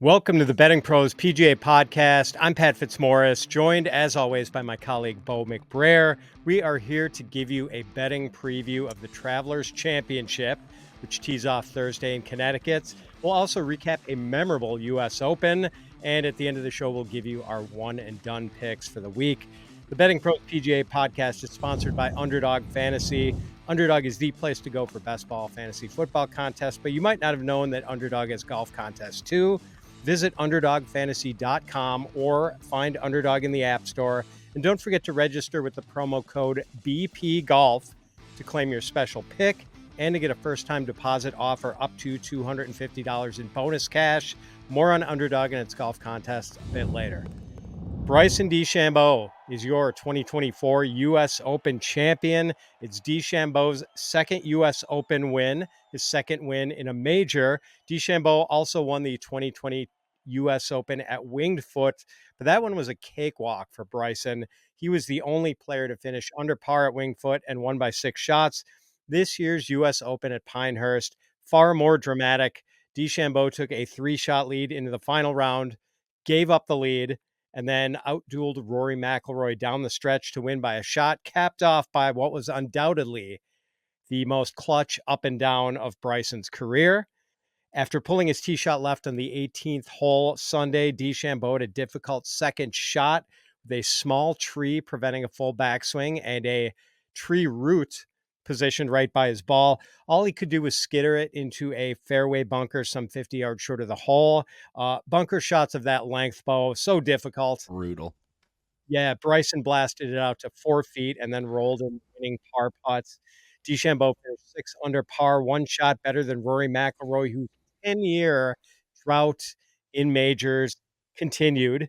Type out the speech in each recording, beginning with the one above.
Welcome to the Betting Pros PGA Podcast. I'm Pat Fitzmaurice, joined as always by my colleague Bo McBrayer. We are here to give you a betting preview of the Travelers Championship, which tees off Thursday in Connecticut. We'll also recap a memorable U.S. Open, and at the end of the show, we'll give you our one and done picks for the week. The Betting Pros PGA Podcast is sponsored by Underdog Fantasy. Underdog is the place to go for best ball fantasy football contests, but you might not have known that Underdog has golf contests too. Visit UnderdogFantasy.com or find Underdog in the App Store. And don't forget to register with the promo code BPGolf to claim your special pick and to get a first-time deposit offer up to $250 in bonus cash. More on Underdog and its golf contests a bit later. Bryson DeChambeau is your 2024 U.S. Open champion. It's DeChambeau's second U.S. Open win, his second win in a major. DeChambeau also won the 2020 U.S. Open at Winged Foot, but that one was a cakewalk for Bryson. He was the only player to finish under par at Winged Foot and won by 6 shots. This year's U.S. Open at Pinehurst, far more dramatic. DeChambeau took a 3-shot lead into the final round, gave up the lead, and then outdueled Rory McIlroy down the stretch to win by a shot, capped off by what was undoubtedly the most clutch up and down of Bryson's career. After pulling his tee shot left on the 18th hole Sunday, DeChambeau had a difficult second shot with a small tree preventing a full backswing and a tree root positioned right by his ball. All he could do was skitter it into a fairway bunker some 50 yards short of the hole. Bunker shots of that length, Bo, so difficult. Brutal. Yeah, Bryson blasted it out to 4 feet and then rolled in winning par putts. DeChambeau finished 6 under par, 1 shot better than Rory McIlroy, whose 10-year drought in majors continued.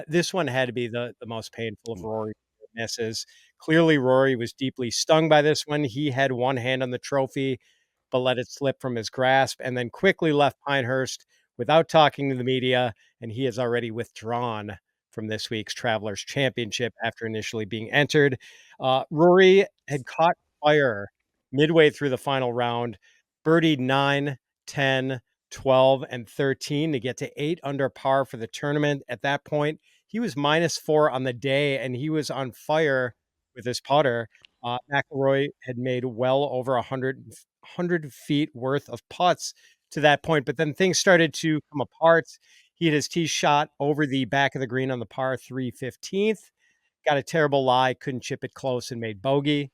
This one had to be the most painful of Rory's misses. Clearly, Rory was deeply stung by this one. He had one hand on the trophy, but let it slip from his grasp and then quickly left Pinehurst without talking to the media, and he has already withdrawn from this week's Travelers Championship after initially being entered. Rory had caught fire midway through the final round, birdied 9, 10, 12, and 13 to get to 8 under par for the tournament. At that point, he was -4 on the day, and he was on fire with his putter. McIlroy had made well over 100 feet worth of putts to that point, but then things started to come apart. He had his tee shot over the back of the green on the par 3 15th, got a terrible lie, couldn't chip it close and made bogey.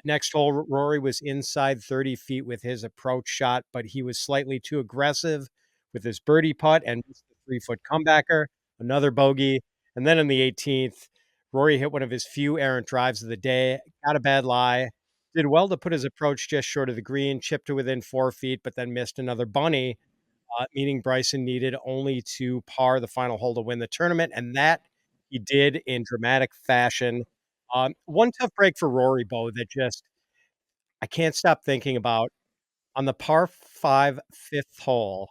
Next hole, Rory was inside 30 feet with his approach shot, but he was slightly too aggressive with his birdie putt and missed the 3-foot comebacker, another bogey. And then in the 18th, Rory hit one of his few errant drives of the day, got a bad lie, did well to put his approach just short of the green, chipped to within 4 feet, but then missed another bunny, meaning Bryson needed only to par the final hole to win the tournament, and that he did in dramatic fashion. One tough break for Rory, Bo, that just I can't stop thinking about. On the par 5 fifth hole,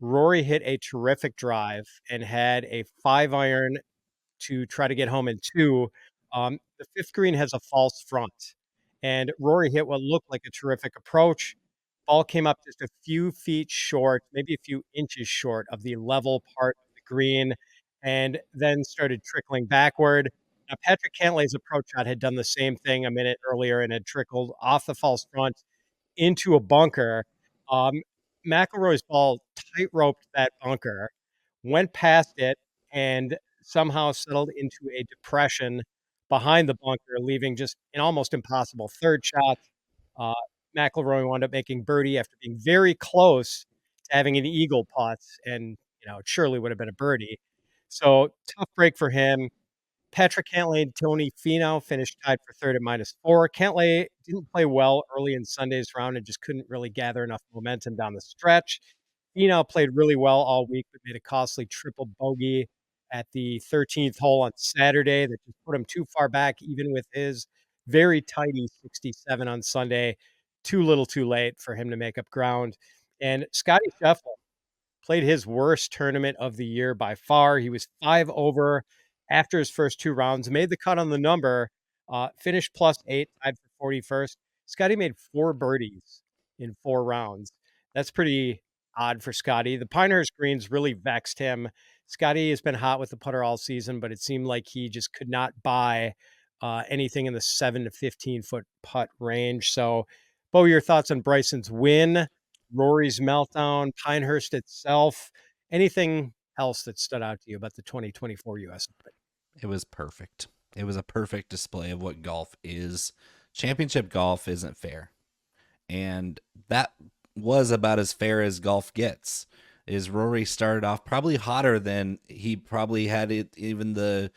Rory hit a terrific drive and had a 5-iron to try to get home in 2. The 5th green has a false front, and Rory hit what looked like a terrific approach. Ball came up just a few feet short, maybe a few inches short of the level part of the green, and then started trickling backward. Now, Patrick Cantlay's approach shot had done the same thing a minute earlier and had trickled off the false front into a bunker. Um, McIlroy's ball tight-roped that bunker, went past it, and somehow settled into a depression behind the bunker, leaving just an almost impossible third shot. Uh, McIlroy wound up making birdie after being very close to having an eagle putt, and it surely would have been a birdie. So tough break for him. Patrick Cantlay and Tony Finau finished tied for third at -4. Cantlay didn't play well early in Sunday's round and just couldn't really gather enough momentum down the stretch. Finau played really well all week, but made a costly triple bogey at the 13th hole on Saturday that just put him too far back, even with his very tidy 67 on Sunday. Too little too late for him to make up ground. And Scottie Scheffler played his worst tournament of the year by far. He was 5 over after his first 2 rounds, made the cut on the number, finished +8, tied for 41st. Scottie made 4 birdies in 4 rounds. That's pretty odd for Scottie. The Pinehurst greens really vexed him. Scottie has been hot with the putter all season, but it seemed like he just could not buy anything in the 7 to 15-foot putt range. So, Bo, your thoughts on Bryson's win, Rory's meltdown, Pinehurst itself, anything else that stood out to you about the 2024 U.S. Open? It was perfect. It was a perfect display of what golf is. Championship golf isn't fair. And that was about as fair as golf gets. Is Rory started off probably hotter than he probably had even the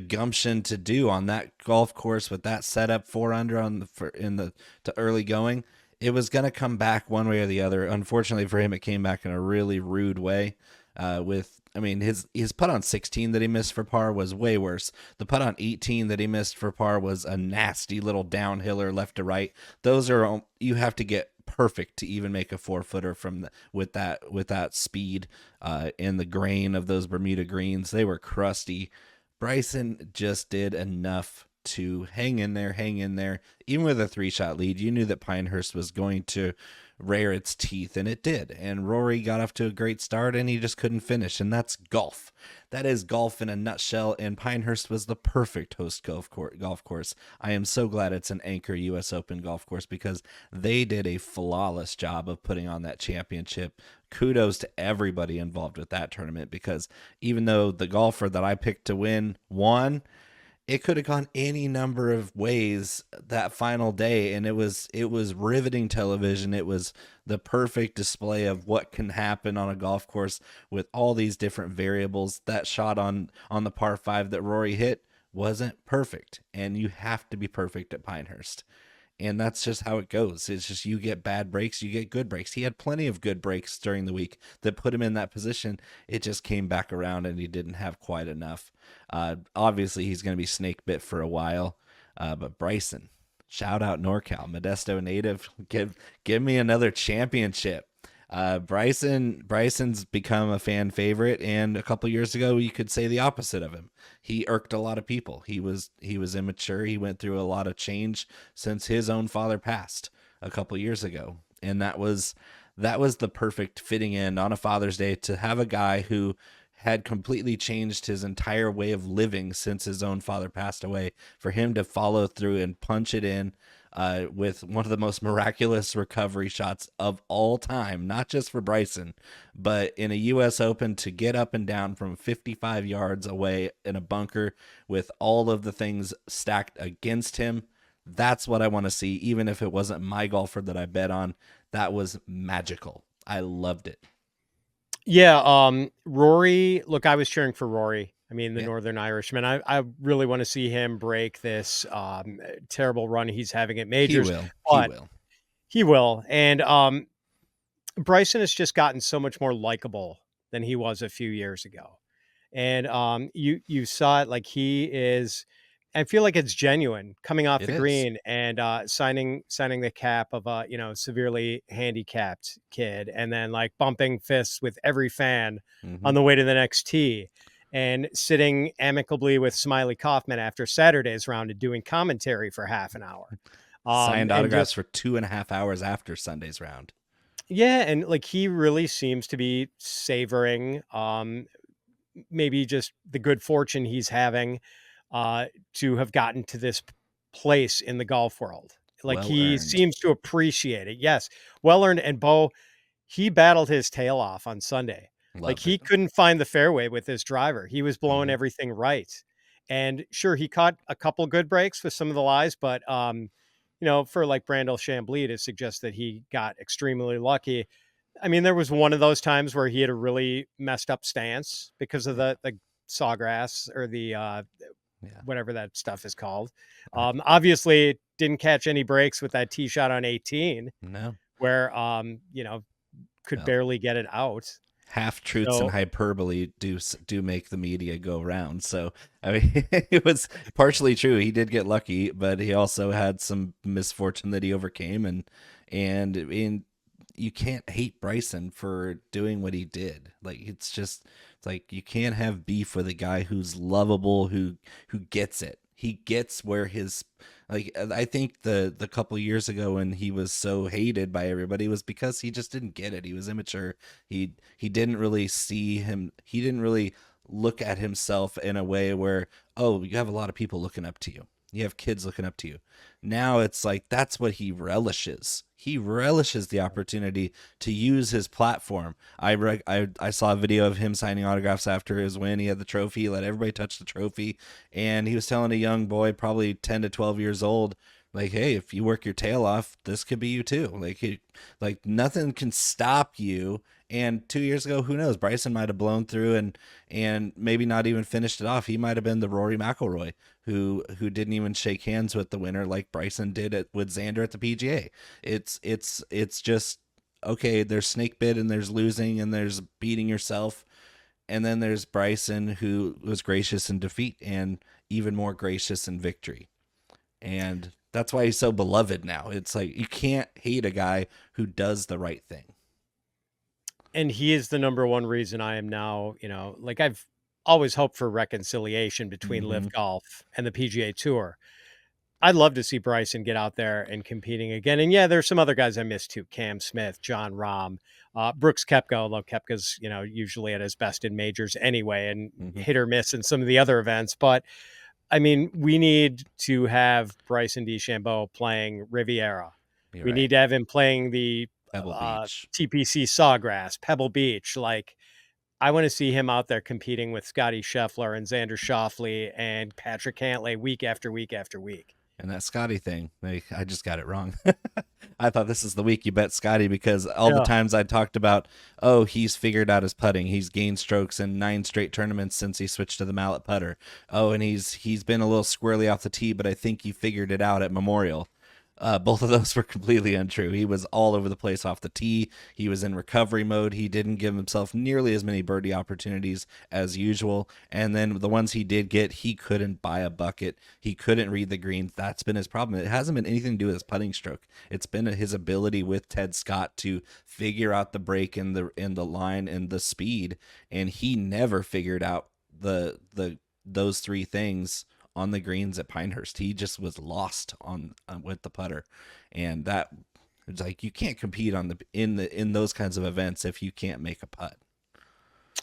gumption to do on that golf course with that setup 4 under to early going. It was going to come back one way or the other. Unfortunately for him, it came back in a really rude way. His putt on 16 that he missed for par was way worse. The putt on 18 that he missed for par was a nasty little downhiller left to right. Those are, you have to get perfect to even make a 4-footer with that speed in the grain of those Bermuda greens. They were crusty. Bryson just did enough to hang in there. Even with a 3-shot lead, you knew that Pinehurst was going to rear its teeth, and it did. And Rory got off to a great start, and he just couldn't finish. And that's golf. That is golf in a nutshell. And Pinehurst was the perfect host golf course. I am so glad it's an Anchor U.S. Open golf course because they did a flawless job of putting on that championship. Kudos to everybody involved with that tournament, because even though the golfer that I picked to win won, it could have gone any number of ways that final day, and it was riveting television. It was the perfect display of what can happen on a golf course with all these different variables. That shot on the par 5 that Rory hit wasn't perfect, and you have to be perfect at Pinehurst. And that's just how it goes. It's just you get bad breaks, you get good breaks. He had plenty of good breaks during the week that put him in that position. It just came back around and he didn't have quite enough. Obviously, he's going to be snake bit for a while. But Bryson, shout out NorCal, Modesto native, give me another championship. Bryson's become a fan favorite, and a couple years ago you could say the opposite of him. He irked a lot of people. He was immature. He went through a lot of change since his own father passed a couple years ago, and that was the perfect fitting in on a Father's Day to have a guy who had completely changed his entire way of living since his own father passed away, for him to follow through and punch it in with one of the most miraculous recovery shots of all time, not just for Bryson, but in a U.S. Open, to get up and down from 55 yards away in a bunker with all of the things stacked against him. That's what I want to see, even if it wasn't my golfer that I bet on. That was magical. I loved it. Yeah, Rory, look, I was cheering for Rory. I mean, the Northern Irishman. I really want to see him break this terrible run he's having at majors. He will. And Bryson has just gotten so much more likable than he was a few years ago. And you saw it, like he is. I feel like it's genuine coming off the green and signing the cap of a severely handicapped kid, and then like bumping fists with every fan on the way to the next tee, and sitting amicably with Smiley Kaufman after Saturday's round and doing commentary for half an hour. Signed autographs for 2.5 hours after Sunday's round. Yeah, and like he really seems to be savoring maybe just the good fortune he's having to have gotten to this place in the golf world. Like he seems to appreciate it. Yes. Well earned. And Bo, he battled his tail off on Sunday. He couldn't find the fairway with his driver. He was blowing everything right. And sure, he caught a couple good breaks with some of the lies, but for like Brandel Chambly to suggest that he got extremely lucky. I mean, there was one of those times where he had a really messed up stance because of the sawgrass or the whatever that stuff is called. Obviously didn't catch any breaks with that tee shot on 18. No. Where, could barely get it out. Half truths and hyperbole do make the media go round. So, I mean, it was partially true. He did get lucky, but he also had some misfortune that he overcame. And I mean, you can't hate Bryson for doing what he did. Like, it's like you can't have beef with a guy who's lovable, who gets it. he gets where his, like, I think the couple years ago when he was so hated by everybody was because he just didn't get it. He was immature. He didn't really see him. He didn't really look at himself in a way where, oh, you have a lot of people looking up to you. You have kids looking up to you. Now it's like that's what he relishes. He relishes the opportunity to use his platform. I saw a video of him signing autographs after his win. He had the trophy, let everybody touch the trophy, and he was telling a young boy, probably 10 to 12 years old, like, hey, if you work your tail off, this could be you too. Like nothing can stop you. And 2 years ago, who knows? Bryson might have blown through and maybe not even finished it off. He might have been the Rory McIlroy who didn't even shake hands with the winner like Bryson did with Xander at the PGA. It's just, okay, there's snake bit and there's losing and there's beating yourself. And then there's Bryson, who was gracious in defeat and even more gracious in victory. And that's why he's so beloved now. It's like you can't hate a guy who does the right thing. And he is the number one reason I am now, like I've always hoped for reconciliation between Live Golf and the PGA Tour. I'd love to see Bryson get out there and competing again. And yeah, there's some other guys I missed too. Cam Smith, John Rahm, Brooks Koepka, although Koepka's, usually at his best in majors anyway, and hit or miss in some of the other events. But I mean, we need to have Bryson DeChambeau playing Riviera. We need to have him playing the TPC Sawgrass, Pebble Beach. Like, I want to see him out there competing with Scottie Scheffler and Xander Schauffele and Patrick Cantlay week after week after week. And that Scottie thing, I just got it wrong. I thought this is the week you bet Scottie because all the times I talked about, oh, he's figured out his putting. He's gained strokes in 9 straight tournaments since he switched to the mallet putter. Oh, and he's been a little squirrely off the tee, but I think he figured it out at Memorial. Both of those were completely untrue. He was all over the place off the tee. He was in recovery mode. He didn't give himself nearly as many birdie opportunities as usual. And then the ones he did get, he couldn't buy a bucket. He couldn't read the greens. That's been his problem. It hasn't been anything to do with his putting stroke. It's been his ability with Ted Scott to figure out the break in the line and the speed. And he never figured out those 3 things on the greens at Pinehurst. He just was lost on with the putter, and that it's like you can't compete in those kinds of events if you can't make a putt.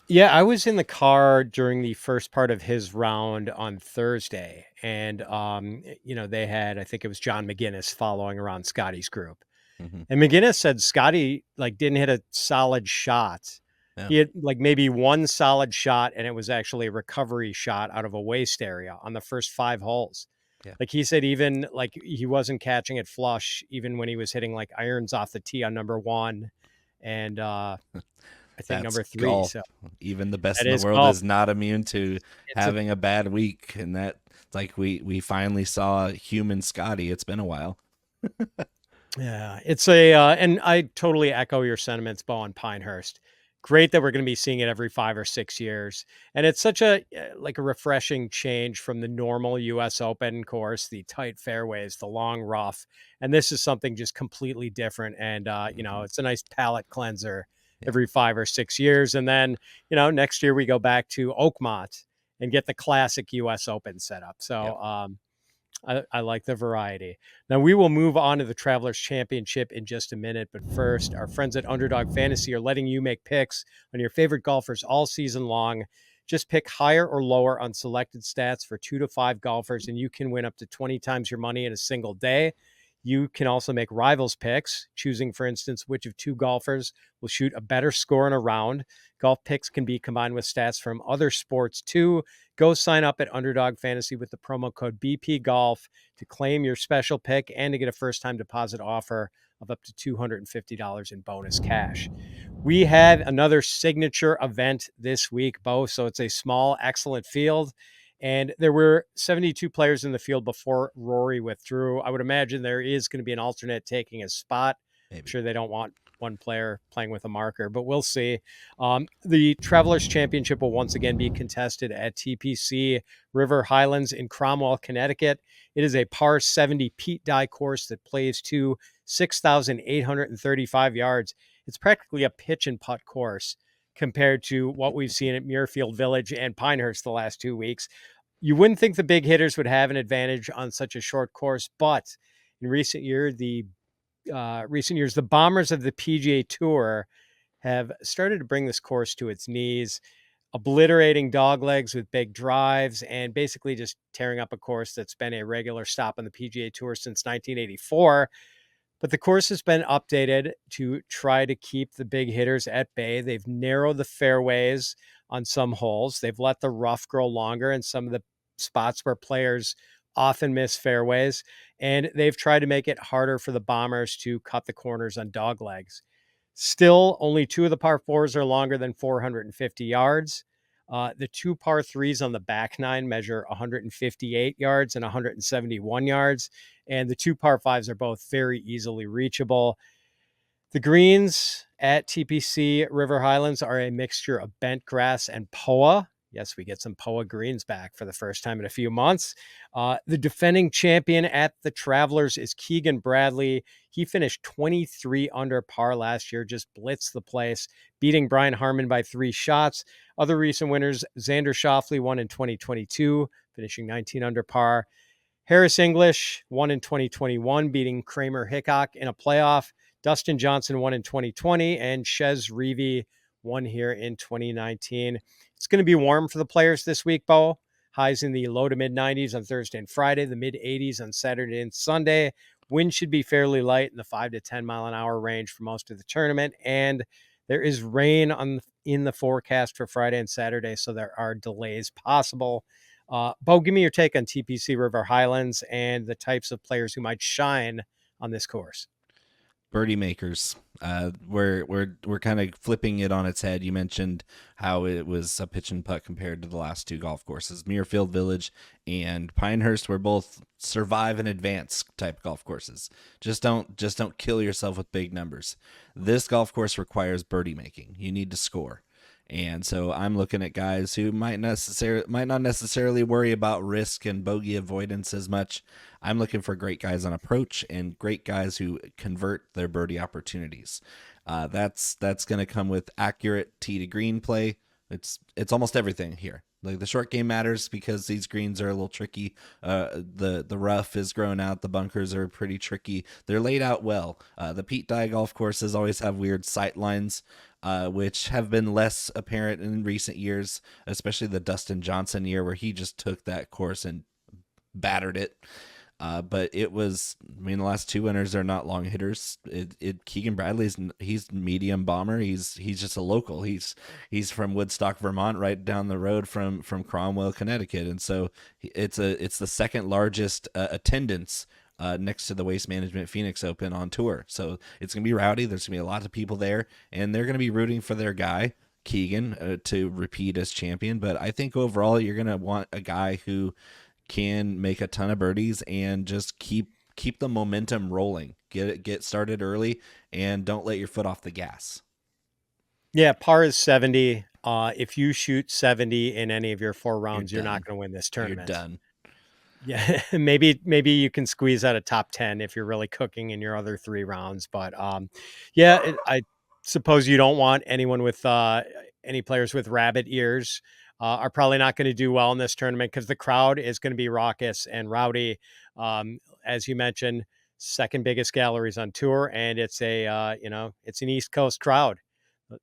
Yeah, I was in the car during the first part of his round on Thursday, and they had, I think it was John McGinnis following around Scottie's group, and McGinnis said Scottie didn't hit a solid shot. Yeah. He had maybe one solid shot, and it was actually a recovery shot out of a waste area on the first 5 holes. Yeah. He said even he wasn't catching it flush, even when he was hitting irons off the tee on number 1 and I think number 3. Golf. So even the best in the world is not immune to having a bad week, and that we finally saw human Scottie. It's been a while. Yeah, it's and I totally echo your sentiments, Bo, on Pinehurst. Great that we're going to be seeing it every 5 or 6 years. And it's such a refreshing change from the normal US Open course, the tight fairways, the long rough. And this is something just completely different. And, it's a nice palate cleanser every 5 or 6 years. And then, next year we go back to Oakmont and get the classic US Open setup. So, I like the variety. Now we will move on to the Travelers Championship in just a minute, but first, our friends at Underdog Fantasy are letting you make picks on your favorite golfers all season long. Just pick higher or lower on selected stats for 2 to 5 golfers, and you can win up to 20 times your money in a single day. You can also make rivals picks, choosing, for instance, which of 2 golfers will shoot a better score in a round. Golf picks can be combined with stats from other sports too. Go sign up at Underdog Fantasy with the promo code BPGolf to claim your special pick and to get a first-time deposit offer of up to $250 in bonus cash. We had another signature event this week, Bo, so it's a small, excellent field. And there were 72 players in the field before Rory withdrew. I would imagine there is going to be an alternate taking his spot. Maybe. I'm sure they don't want one player playing with a marker, but we'll see. The Travelers Championship will once again be contested at TPC River Highlands in Cromwell, Connecticut. It is a par 70 Pete Dye course that plays to 6,835 yards. It's practically a pitch and putt course compared to what we've seen at Muirfield Village and Pinehurst the last 2 weeks. You wouldn't think the big hitters would have an advantage on such a short course, but in recent years, the bombers of the PGA Tour have started to bring this course to its knees, obliterating dog legs with big drives and basically just tearing up a course that's been a regular stop on the PGA Tour since 1984. But the course has been updated to try to keep the big hitters at bay. They've narrowed the fairways on some holes. They've let the rough grow longer in some of the spots where players often miss fairways. And they've tried to make it harder for the bombers to cut the corners on dog legs. Still, only two of the par fours are longer than 450 yards. The two par threes on the back nine measure 158 yards and 171 yards. And the two par fives are both very easily reachable. The greens at TPC River Highlands are a mixture of bent grass and POA. Yes, we get some POA greens back for the first time in a few months. The defending champion at the Travelers is Keegen Bradley. He finished 23 under par last year, just blitzed the place, beating Brian Harman by 3 shots. Other recent winners, Xander Schauffele won in 2022, finishing 19 under par. Harris English won in 2021, beating Kramer Hickok in a playoff. Dustin Johnson won in 2020, and Chez Reavie won here in 2019. It's going to be warm for the players this week, Bo. Highs in the low to mid 90s on Thursday and Friday, the mid 80s on Saturday and Sunday. Wind should be fairly light in the 5 to 10 mile an hour range for most of the tournament. And there is rain in the forecast for Friday and Saturday, so there are delays possible. Bo, give me your take on TPC River Highlands and the types of players who might shine on this course. Birdie makers. We're kind of flipping it on its head. You mentioned how it was a pitch and putt compared to the last 2 golf courses. Muirfield Village and Pinehurst were both survive and advance type golf courses. Just don't kill yourself with big numbers. This golf course requires birdie making. You need to score. And so I'm looking at guys who might not necessarily worry about risk and bogey avoidance as much. I'm looking for great guys on approach and great guys who convert their birdie opportunities. That's going to come with accurate tee to green play. It's almost everything here. Like the short game matters because these greens are a little tricky. The rough is grown out. The bunkers are pretty tricky. They're laid out well. The Pete Dye golf courses always have weird sight lines, which have been less apparent in recent years, especially the Dustin Johnson year where he just took that course and battered it. But it was, the last 2 winners are not long hitters. Keegen Bradley's, he's medium bomber. He's just a local. He's from Woodstock, Vermont, right down the road from Cromwell, Connecticut. And so it's the second largest attendance next to the Waste Management Phoenix Open on tour. So it's going to be rowdy. There's going to be a lot of people there, and they're going to be rooting for their guy, Keegen, to repeat as champion. But I think overall you're going to want a guy who can make a ton of birdies and just keep the momentum rolling. Get started early and don't let your foot off the gas. Yeah, par is 70. If you shoot 70 in any of your 4 rounds, you're not going to win this tournament. You're done. Yeah, maybe you can squeeze out a top 10 if you're really cooking in your other 3 rounds. But I suppose you don't want anyone with any players with rabbit ears are probably not going to do well in this tournament because the crowd is going to be raucous and rowdy. As you mentioned, second biggest galleries on tour, and it's it's an East Coast crowd.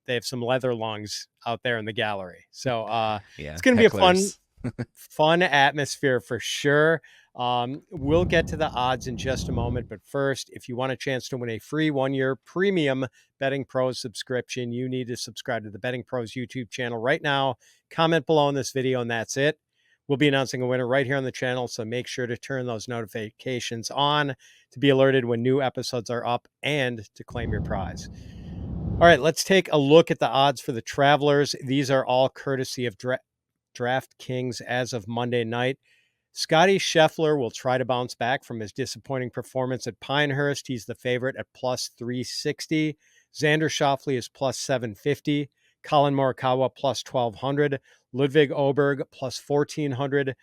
They have some leather lungs out there in the gallery. So it's going to be a fun atmosphere for sure. We'll get to the odds in just a moment, but first, if you want a chance to win a free 1-year premium Betting Pros subscription, you need to subscribe to the Betting Pros YouTube channel right now. Comment below in this video, and that's it. We'll be announcing a winner right here on the channel, so make sure to turn those notifications on to be alerted when new episodes are up and to claim your prize. All right, let's take a look at the odds for the Travelers. These are all courtesy of DraftKings as of Monday night. Scottie Scheffler will try to bounce back from his disappointing performance at Pinehurst. He's the favorite at plus 360. Xander Schauffele is plus 750. Colin Morikawa plus 1200. Ludvig Alberg plus 1400.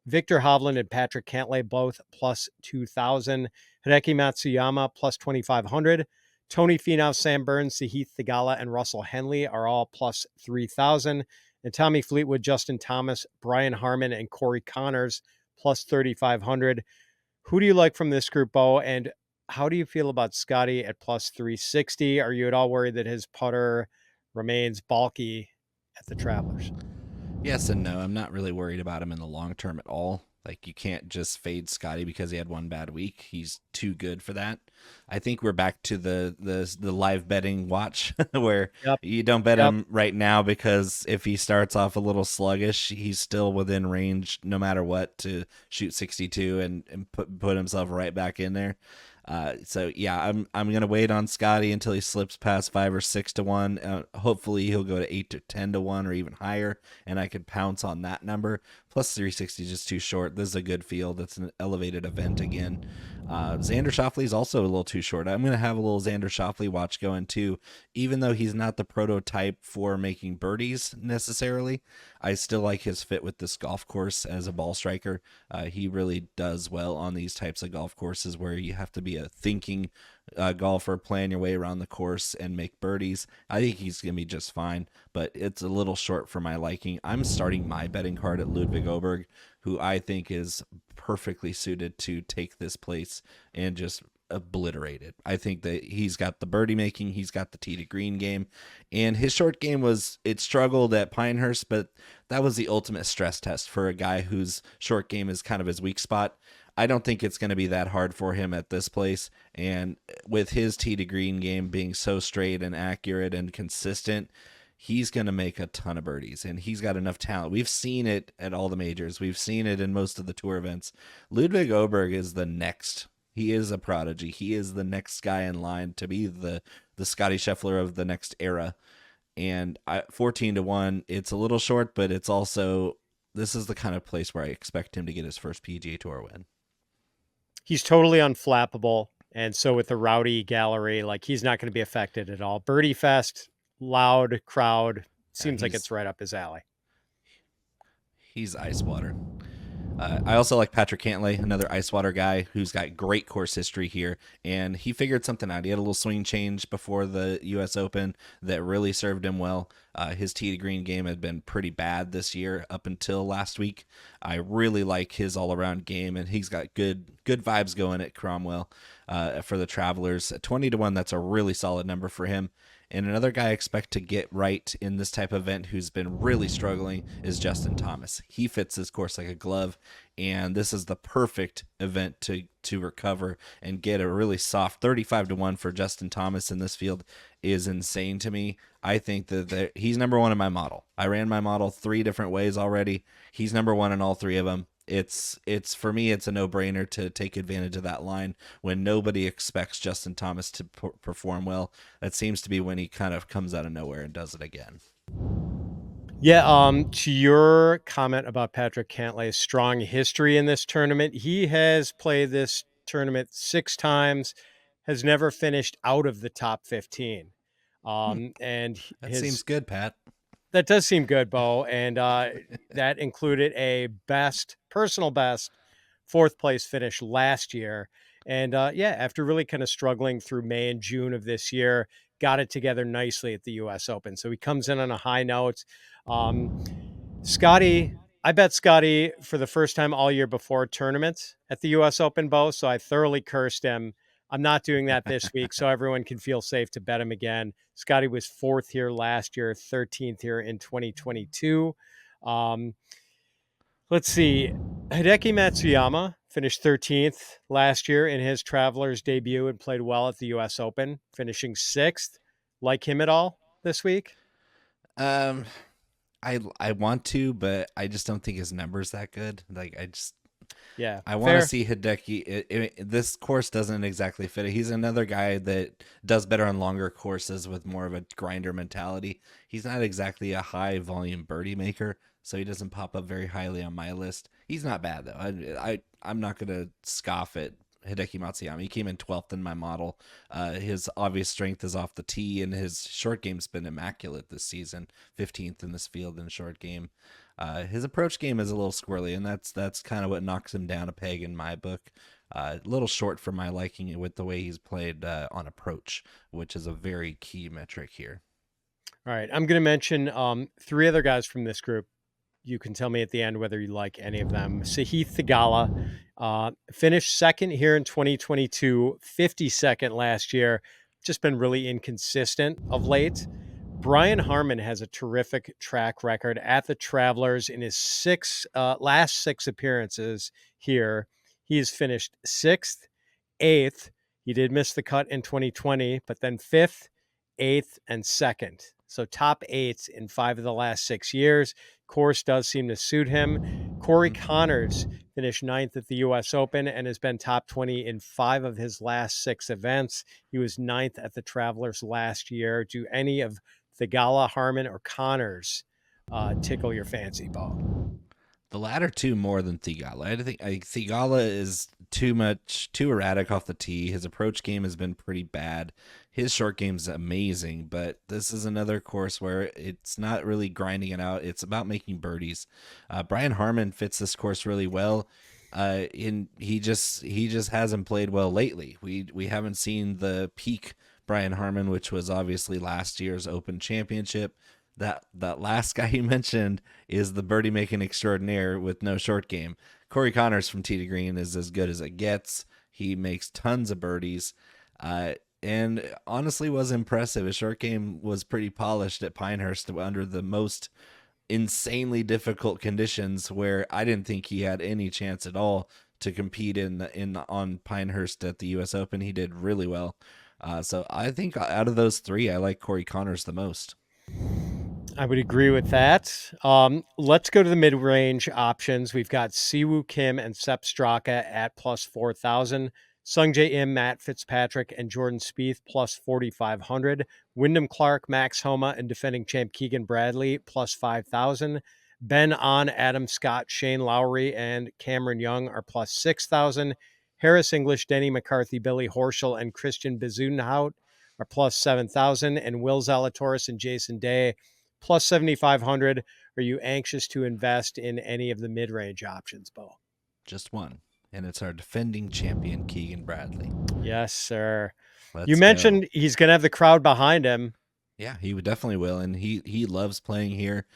Victor Hovland and Patrick Cantlay both plus 2000. Hideki Matsuyama plus 2500. Tony Finau, Sam Burns, Sahith Theegala, and Russell Henley are all plus 3,000. And Tommy Fleetwood, Justin Thomas, Brian Harman, and Corey Connors plus 3,500. Who do you like from this group, Bo? And how do you feel about Scottie at plus 360? Are you at all worried that his putter remains bulky at the Travelers? Yes and no. I'm not really worried about him in the long term at all. Like, you can't just fade Scottie because he had one bad week. He's too good for that. I think we're back to the live betting watch where you don't bet him right now, because if he starts off a little sluggish, he's still within range no matter what to shoot 62 and put himself right back in there. So yeah, I'm gonna wait on Scottie until he slips past 5 or 6 to 1. Hopefully he'll go to 8 to 10 to 1 or even higher, and I could pounce on that number. Plus 360 is just too short. This is a good field. It's an elevated event again. Xander Schauffele is also a little too short. I'm gonna have a little Xander Schauffele watch going too, even though he's not the prototype for making birdies necessarily. I still like his fit with this golf course as a ball striker. He really does well on these types of golf courses where you have to be a thinking golfer, plan your way around the course and make birdies. I think he's going to be just fine, but it's a little short for my liking. I'm starting my betting card at Ludvig Alberg, who I think is perfectly suited to take this place and just obliterate it. I think that he's got the birdie making, he's got the tee to green game, and his short game it struggled at Pinehurst, but that was the ultimate stress test for a guy whose short game is kind of his weak spot. I don't think it's going to be that hard for him at this place, and with his tee to green game being so straight and accurate and consistent, he's going to make a ton of birdies, and he's got enough talent. We've seen it at all the majors. We've seen it in most of the tour events. Ludvig Alberg is the next. He is a prodigy. He is the next guy in line to be the Scottie Scheffler of the next era. And 14 to 1, it's a little short, but it's also, this is the kind of place where I expect him to get his first PGA Tour win. He's totally unflappable. And so with the rowdy gallery, like, he's not going to be affected at all. Birdie Fest, loud crowd, seems like it's right up his alley. He's ice water. I also like Patrick Cantlay, another ice water guy who's got great course history here, and he figured something out. He had a little swing change before the U.S. Open that really served him well. His tee to green game had been pretty bad this year up until last week. I really like his all-around game, and he's got good vibes going at Cromwell for the Travelers. At 20 to 1, that's a really solid number for him. And another guy I expect to get right in this type of event who's been really struggling is Justin Thomas. He fits this course like a glove, and this is the perfect event to recover and get a really soft 35 to 1 for Justin Thomas in this field is insane to me. I think that he's number one in my model. I ran my model 3 different ways already. He's number one in all 3 of them. It's for me, it's a no-brainer to take advantage of that line when nobody expects Justin Thomas to perform well. That seems to be when he kind of comes out of nowhere and does it again. Yeah, to your comment about Patrick Cantlay's strong history in this tournament, he has played this tournament 6 times, has never finished out of the top 15. And that seems good, Pat. That does seem good, Bo. And that included a personal best 4th place finish last year. And after really kind of struggling through May and June of this year, got it together nicely at the U.S. Open. So he comes in on a high note. Scottie, I bet Scottie for the first time all year before tournaments at the U.S. Open, Bo. So I thoroughly cursed him. I'm not doing that this week, so everyone can feel safe to bet him again. Scottie was 4th here last year, 13th here in 2022. Let's see. Hideki Matsuyama finished 13th last year in his Travelers debut and played well at the U.S. Open, finishing 6th. Like him at all this week? I want to, but I just don't think his number's that good. I want to see Hideki. This course doesn't exactly fit it. He's another guy that does better on longer courses with more of a grinder mentality. He's not exactly a high volume birdie maker, so he doesn't pop up very highly on my list. He's not bad though. I'm not going to scoff at Hideki Matsuyama. He came in 12th in my model. His obvious strength is off the tee, and his short game's been immaculate this season. 15th in this field in short game. His approach game is a little squirrely, and that's kind of what knocks him down a peg in my book. A little short for my liking with the way he's played on approach, which is a very key metric here. All right. I'm going to mention three other guys from this group. You can tell me at the end whether you like any of them. Sahith Theegala finished second here in 2022, 52nd last year. Just been really inconsistent of late. Brian Harman has a terrific track record at the Travelers in his last six appearances here. He has finished sixth, eighth. He did miss the cut in 2020, but then fifth, eighth, and second. So top eights in 5 of the last 6 years. Course does seem to suit him. Corey Connors finished ninth at the U.S. Open and has been top 20 in 5 of his last 6 events. He was ninth at the Travelers last year. Do any of Theegala, Harman, or Connors tickle your fancy, Bo? The latter two more than Theegala. I think Theegala is too erratic off the tee. His approach game has been pretty bad. His short game's amazing, but this is another course where it's not really grinding it out. It's about making birdies. Brian Harman fits this course really well. He just hasn't played well lately. We haven't seen the peak Brian Harman, which was obviously last year's Open Championship. That last guy you mentioned is the birdie making extraordinaire with no short game. Corey Connors from tee to green is as good as it gets. He makes tons of birdies, and honestly was impressive. His short game was pretty polished at Pinehurst under the most insanely difficult conditions, where I didn't think he had any chance at all to compete on Pinehurst at the U.S. Open. He did really well. So I think out of those three, I like Corey Connors the most. I would agree with that. Let's go to the mid-range options. We've got Siwoo Kim and Sepp Straka at plus 4,000. Sungjae Im, Matt Fitzpatrick, and Jordan Spieth plus 4,500. Wyndham Clark, Max Homa, and defending champ Keegan Bradley plus 5,000. Ben On, Adam Scott, Shane Lowry, and Cameron Young are plus 6,000. Harris English, Denny McCarthy, Billy Horschel, and Christian Bezuidenhout are plus 7,000. And Will Zalatoris and Jason Day plus 7,500. Are you anxious to invest in any of the mid-range options, Bo? Just one, and it's our defending champion, Keegan Bradley. Yes, sir. Let's you mentioned he's going to have the crowd behind him. Yeah, he definitely will, and he loves playing here.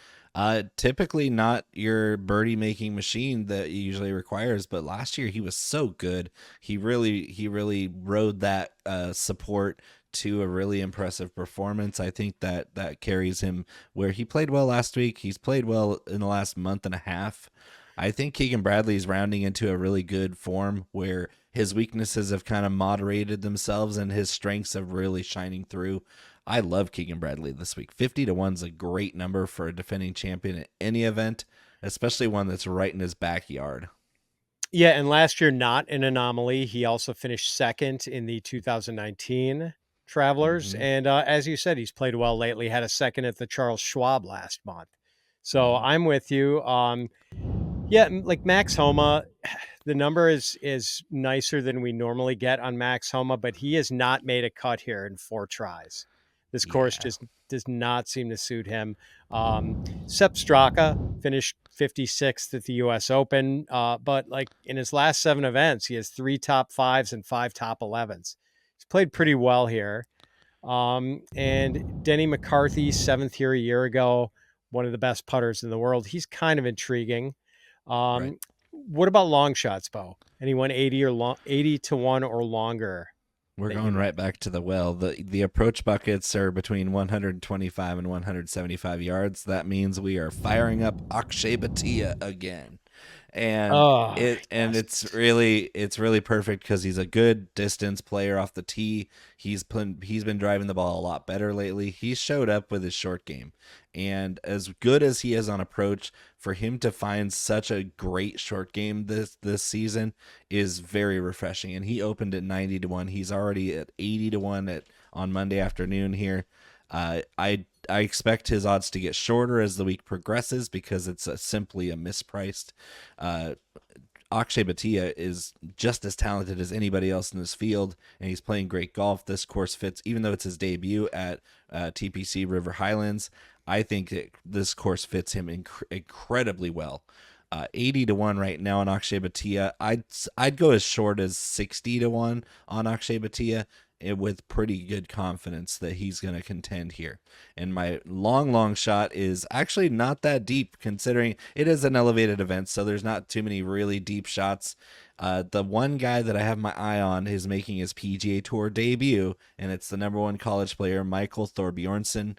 Typically not your birdie making machine that he usually requires, but last year he was so good. He really rode that support to a really impressive performance. I think that carries him where he played well last week. He's played well in the last month and a half. I think Keegan Bradley is rounding into a really good form where his weaknesses have kind of moderated themselves and his strengths are really shining through. I love Keegan Bradley this week. 50-1 is a great number for a defending champion at any event, especially one that's right in his backyard. Yeah, and last year, not an anomaly. He also finished second in the 2019 Travelers. Mm-hmm. And as you said, he's played well lately, had a second at the Charles Schwab last month. So I'm with you. Yeah, like Max Homa, the number is nicer than we normally get on Max Homa, but he has not made a cut here in 4 tries. This course just does not seem to suit him. Sepp Straka finished 56th at the U.S. Open, but like in his last 7 events, he has 3 top 5s and 5 top 11s. He's played pretty well here. And Denny McCarthy, 7th here a year ago, one of the best putters in the world. He's kind of intriguing. Right. What about long shots, Bo? Anyone 80-1 or longer? We're going right back to the well. The approach buckets are between 125 and 175 yards. That means we are firing up Akshay Bhatia again. And it's really perfect because he's a good distance player off the tee. He's been driving the ball a lot better lately. He showed up with his short game, and as good as he is on approach, for him to find such a great short game this season is very refreshing. And he opened at 90-1. He's already at 80-1 on Monday afternoon here. I expect his odds to get shorter as the week progresses because it's simply a mispriced. Akshay Bhatia is just as talented as anybody else in this field, and he's playing great golf. This course fits, even though it's his debut at TPC River Highlands. I think that this course fits him incredibly well. 80-1 right now on Akshay Bhatia. I'd go as short as 60-1 on Akshay Bhatia. with pretty good confidence that he's going to contend here. And my long shot is actually not that deep, considering it is an elevated event, so there's not too many really deep shots. The one guy that I have my eye on is making his PGA Tour debut, and it's the number one college player, Michael Thorbjornsen.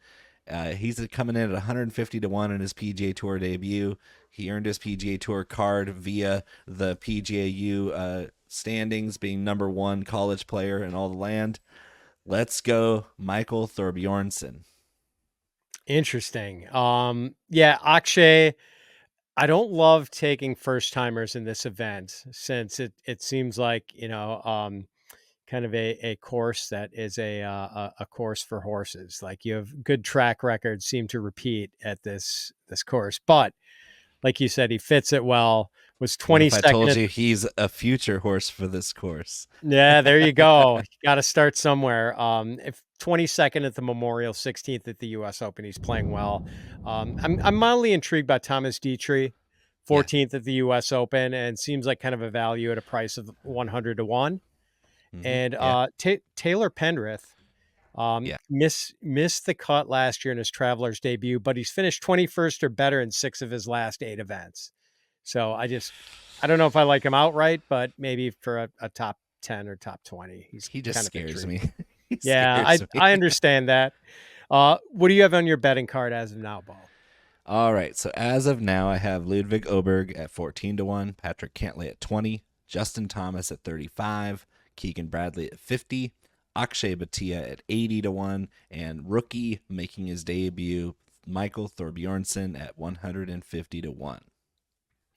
He's coming in at 150 to 1 in his PGA Tour debut. He earned his PGA Tour card via the PGAU standings, being number one college player in all the land. Let's go, Michael Thorbjornsen. Interesting. Yeah, Akshay, I don't love taking first timers in this event, since it seems like, kind of a course that is a course for horses. Like, you have good track records seem to repeat at this course, but like you said, he fits it well. Was What if I 22nd. told you he's a future horse for this course? Yeah, there you go. Got to start somewhere. If 22nd at the Memorial, 16th at the U.S. Open, he's playing well. I'm mildly intrigued by Thomas Dietrich, 14th at the U.S. Open, and seems like kind of a value at a price of 100 to 1. Mm-hmm. And Taylor Pendrith missed the cut last year in his Travelers debut, but he's finished 21st or better in 6 of his last 8 events. So I don't know if I like him outright, but maybe for a top 10 or top 20. He just scares me. I understand that. What do you have on your betting card as of now, Bo? All right. So as of now, I have Ludvig Alberg at 14 to 1, Patrick Cantlay at 20, Justin Thomas at 35, Keegen Bradley at 50, Akshay Bhatia at 80 to 1, and rookie making his debut, Michael Thorbjornsen at 150 to 1.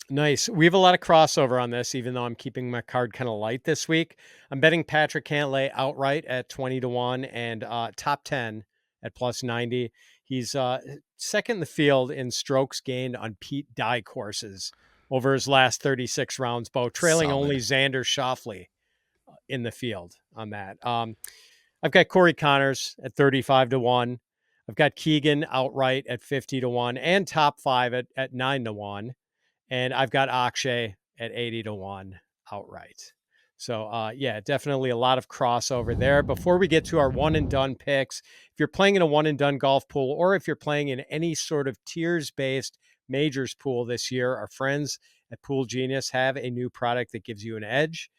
Nice. We have a lot of crossover on this, even though I'm keeping my card kind of light this week. I'm betting Patrick Cantlay outright at 20 to 1 and top 10 at plus 90. He's second in the field in strokes gained on Pete Dye courses over his last 36 rounds, Bo, trailing only Xander Schauffele in the field on that. I've got Corey Connors at 35 to 1. I've got Keegan outright at 50 to 1 and top 5 at 9 to 1. And I've got Akshay at 80 to 1 outright. So, yeah, definitely a lot of crossover there. Before we get to our one and done picks, if you're playing in a one and done golf pool, or if you're playing in any sort of tiers-based majors pool this year, our friends at Pool Genius have a new product that gives you an edge.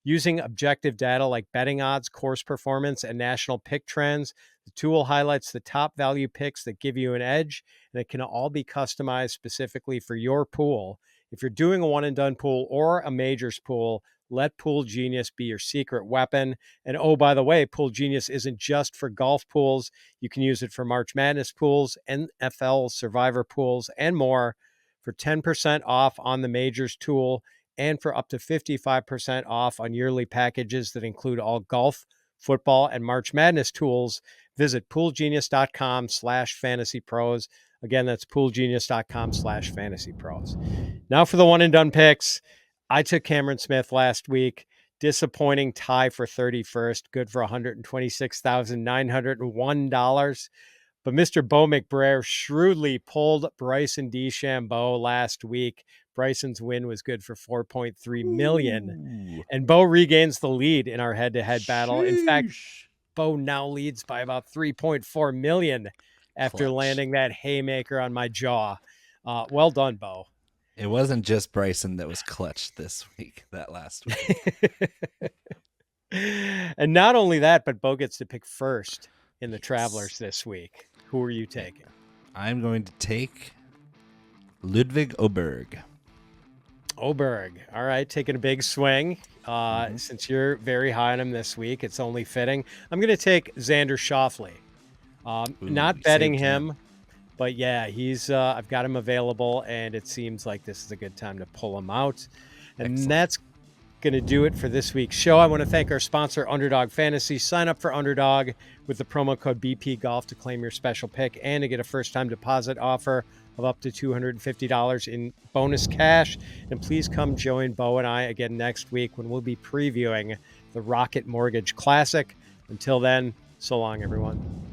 Using objective data like betting odds, course performance, and national pick trends, the tool highlights the top value picks that give you an edge, and it can all be customized specifically for your pool. If you're doing a one and done pool or a majors pool, let Pool Genius be your secret weapon. And oh, by the way, Pool Genius isn't just for golf pools. You can use it for March Madness pools, NFL Survivor pools, and more. For 10% off on the majors tool, and for up to 55% off on yearly packages that include all golf, football, and March Madness tools, visit poolgenius.com/fantasypros. Again, that's poolgenius.com/fantasypros. Now for the one and done picks. I took Cameron Smith last week. Disappointing tie for 31st. Good for $126,901. But Mr. Bo McBrayer shrewdly pulled Bryson DeChambeau last week. Bryson's win was good for $4.3 million. Ooh. And Bo regains the lead in our head-to-head battle. In fact, Bo now leads by about $3.4 million after landing that haymaker on my jaw. Well done, Bo. It wasn't just Bryson that was clutch this week, that last week. And not only that, but Bo gets to pick first in the Travelers this week. Who are you taking? I'm going to take Ludvig Alberg. Alberg. All right, taking a big swing. Since you're very high on him this week, it's only fitting. I'm going to take Xander Schauffele. Not betting him, but yeah, he's. I've got him available, and it seems like this is a good time to pull him out. And Excellent. That's going to do it for this week's show. I want to thank our sponsor, Underdog Fantasy. Sign up for Underdog with the promo code BP Golf to claim your special pick and to get a first-time deposit offer of up to $250 in bonus cash. And please come join Bo and I again next week when we'll be previewing the Rocket Mortgage Classic. Until then, so long, everyone.